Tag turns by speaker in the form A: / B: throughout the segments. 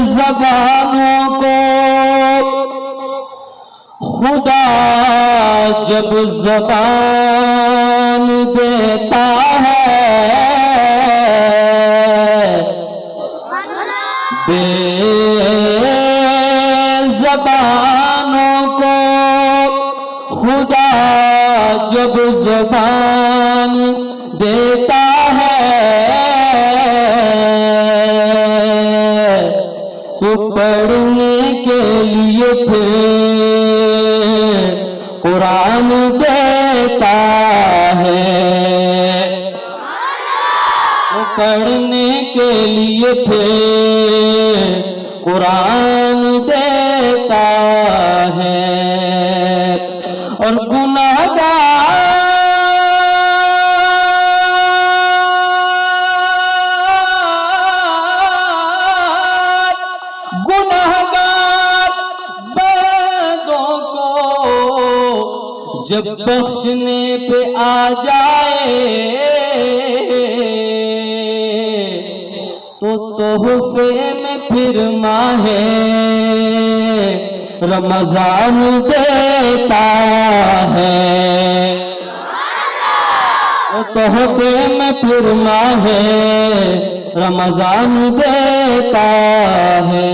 A: زبانوں کو خدا جب زبان دیتا ہے، بے زبانوں کو خدا جب زبان دیتا ہے تو پڑھنے کے لیے پھر قرآن دیتا ہے، تو پڑھنے کے لیے پھر قرآن دیتا ہے۔ اور گنہگار بندوں کو جب بخشنے پہ آ جائے تو تحفے میں پھر ماہ رمضان دیتا ہے، تحفے میں پھر ماہ رمضان دیتا ہے۔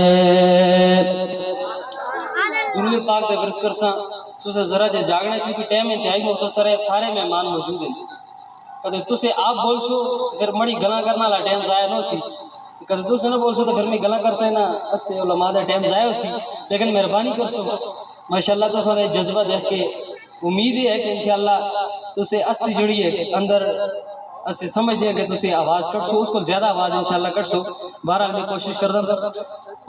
B: درود پاک دے ورد کرساں تسے ذرا جے جاگنا چونکہ ٹائم انتہائی مختصر ہے، سارے مہمان موجود ہیں۔ کدے تسے آپ بول سو پھر مڑی گلاں کرنا لا ٹائم ضائع نہ سی، کدے تسے نہ بول سو تو پھر میں گلاں کر سینا استے علماء دا ٹائم ضائع ہو سی، لیکن مہربانی کر سو ماشاءاللہ تساں دے جذبہ دیکھ کے امید ہے کہ انشاءاللہ تسے استی جڑی ہے اندر اسے سمجھ دیا کہ تسے آواز کٹ سو، اس کو زیادہ آواز انشاءاللہ کٹ سو۔ بہرحال میں کوشش کر دوں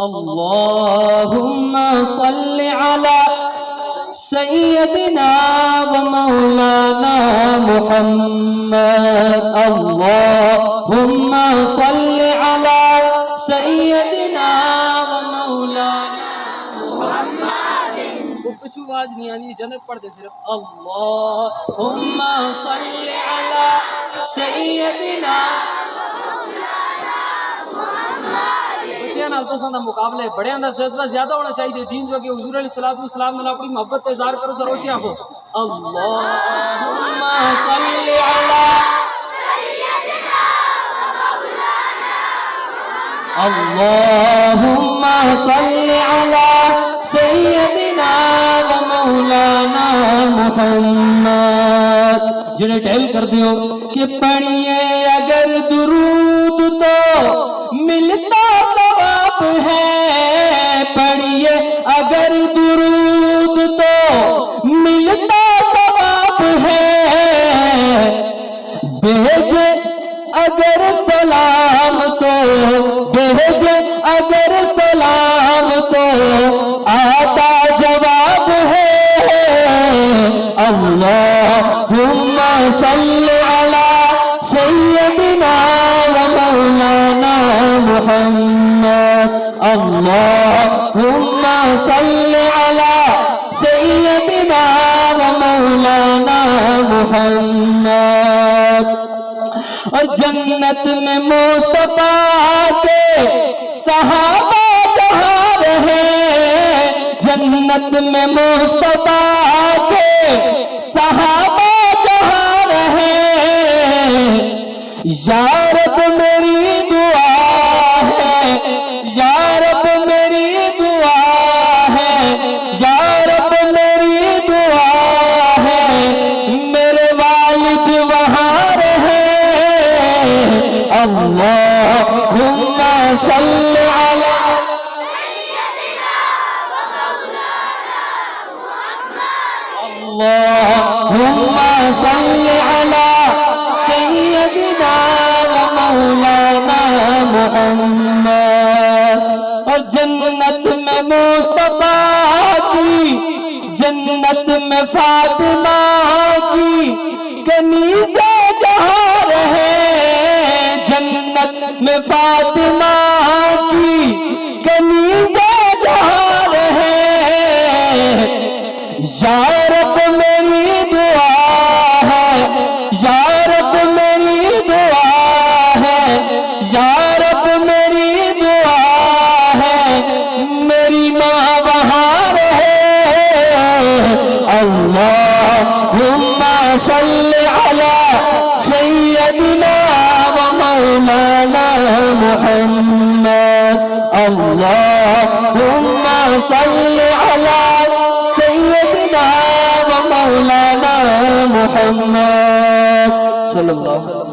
A: اللہم صلی علی سیدنا و مولانا محمد، اللہم صلی علی سیدنا و مولانا محمد۔
B: وہ پچھو آواز نہیں آنی، جنت پڑھ دے صرف اللہم
A: صلی علی سیدنا
B: بچے نال تو سندا مقابلے بڑے اندر جذبہ زیادہ ہونا چاہیے، دین جو کہ حضور علیہ الصلوۃ والسلام نے اپنی محبت کا اظہار کرو سر اونچی آنکھو
A: اللہم صلی علی سیدنا و مولانا اللہم صلی علی سیدنا و مولانا محمد۔ جڑے ٹھہل کر دیو کہ پڑھیے اگر درود تو ملتا ثواب ہے، پڑھیے اگر درود تو ملتا ثواب ہے، بھیجے اگر سلام تو بھیجے اگر سلام تو آتا جواب ہے۔ اللہم صلی علی سیدنا و مولانا محمد، اللہم صلی علی سیدنا و مولانا محمد۔ اور جنت میں مصطفیٰ کے صحابہ جہاں رہے، جنت میں مصطفیٰ کے صحابہ جہاں رہے، یا رب میری دعا ہے، یا رب میری دعا ہے، یا رب میری دعا ہے، میرے والد وہاں رہے۔ اللہم صلی علی اللہم صلی علی سیدنا و مولانا محمد۔ اور جنت میں مصطفیٰ کی، جنت میں فاطمہ کی کنیزیں جہاں رہے، جنت میں فاطمہ کی کنیزیں جہاں رہے، یا رب میری دعا ہے، یا رب میری دعا اللهم صل على سيدنا ومولانا محمد اللهم صل على سيدنا ومولانا محمد صلى الله عليه وسلم